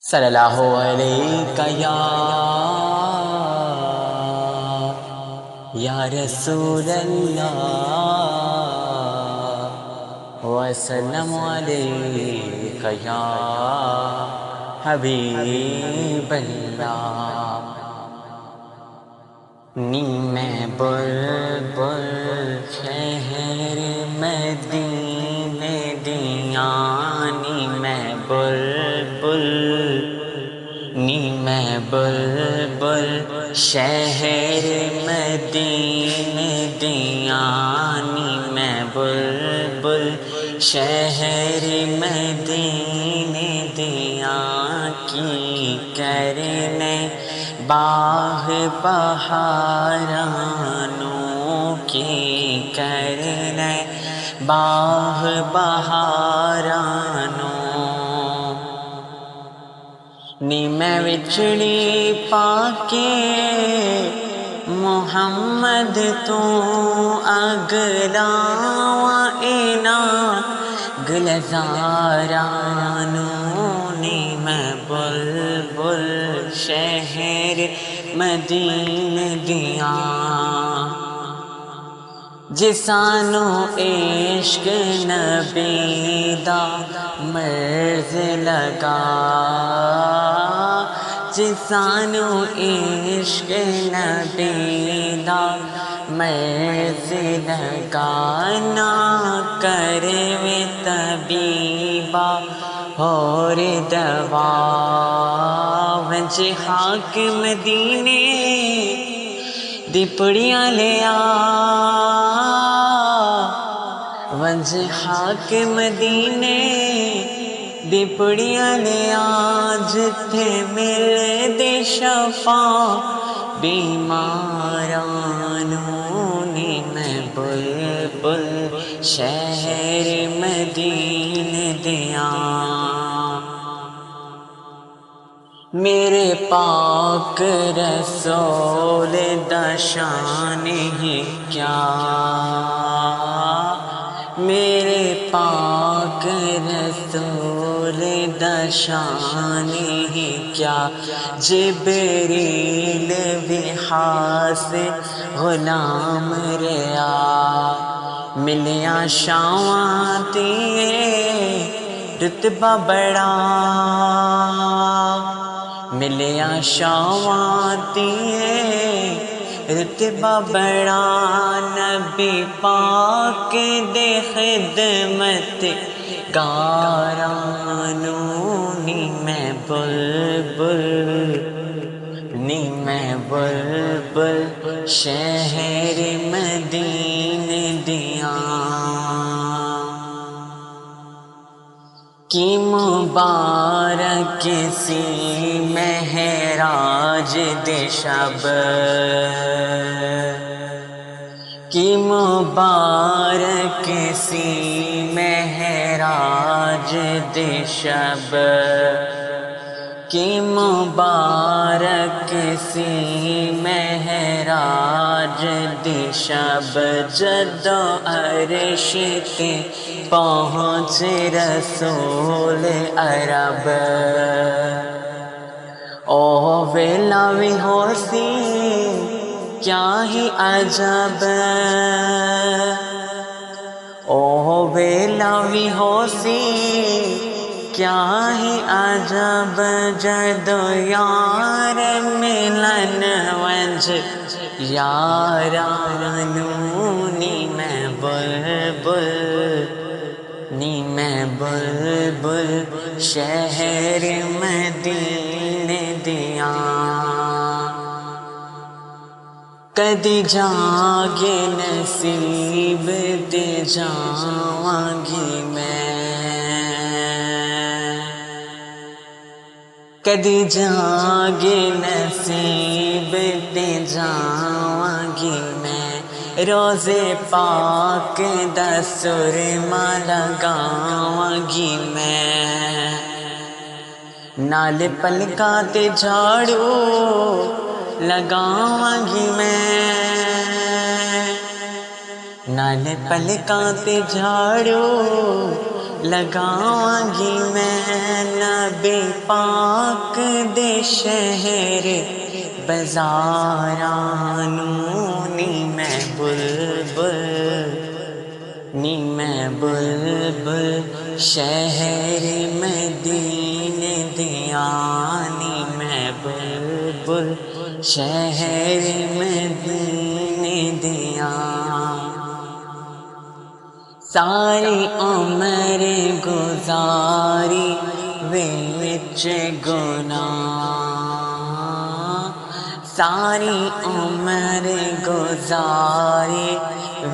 صلی اللہ علیہ یا رسول اللہ وسلم علیک یا حبیب اللہ۔ نیم بلبل شہر مدینے دیاں، نیم بلبل شہر مدینے دیاں، نیم بلبل شہر مدینے دیاں، کی کرنے باغ بہارانوں، کی کرنے باغ بہارانوں، نی میں وچڑی پا کے محمد تو اگلاواں انہاں گلزارانوں، نی میں بلبل شہر مدینے دیاں، جسانو عشق نبی دا مرض لگا، جسانو عشق نبی دا مرض لگا، نہ کرے طبیبا اور دوا، ونج خاک مدینے دی پڑیاں لیا، ونج خاک مدینے دی پڑیاں لیا، جتھے مل دے شفا بیمارانوں، نی میں بلبل شہر مدینے دیاں، میرے پاک رسول دا شان ہی کیا، میرے پاک رسول دا شان ہی کیا، جبریل بھی خاص غلام ریا، ملیاں شاواں تیے رتبہ بڑا، ملیاں شاواں تیے رتبہ بڑا، نبی پاک دے خدمت گارانوں، نی میں بلبل شہر مدینے دیاں، کی مبارک سی مہراج دے شب، کی مبارک سی مہراج دے شب، کی مبارک سی مہراج دی شب، جدو عرش تے پہنچ رسول عرب، او ویلا بھی ہو سی کیا ہی عجب، او ویلا بھی ہو سی کیا ہی عجب، جدو یار ملن ونج یارانوں، نی میں بلبل شہر مدینے دیاں، کدی جاگے نصیب دے جاواں گی میں، کدی جاگے نصیب دے جاواں گی میں، روزے پاک دا سرما لگاواں گی میں، نال پلکاں تے جھاڑو لگاواں گی میں، نال پلکاں تے جھاڑو لگاواں میں نبی پاک دے شہر بازاراں نی میں بلبل نی میں بلبل شہر مدینے دیا نی میں بلبل شہر مدینے دیا ساری عمر گزاری وچ گناہ ساری عمر گزاری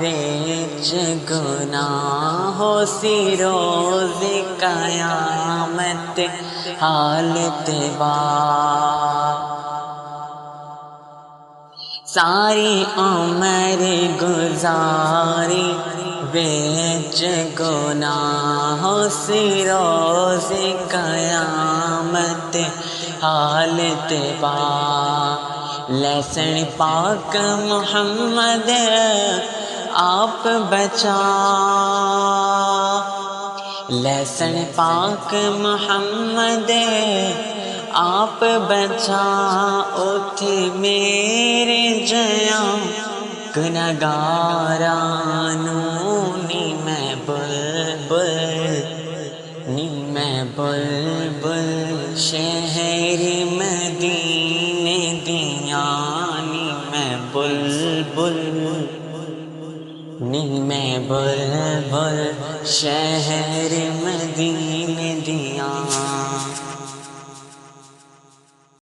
وچ گناہ ہو سی روز قیامت حالت با ساری عمر گزاری وچ گناہ ہو سی روز قیامت حالت با لسن پاک محمد آپ بچا لسن پاک محمد آپ بچا اتھے میرے جیاں گنہگارانوں نی میں بلبل نی میں بلبل شہر مدینے دیا نی میں بلبل نی میں بلبل شہر مدینے دیا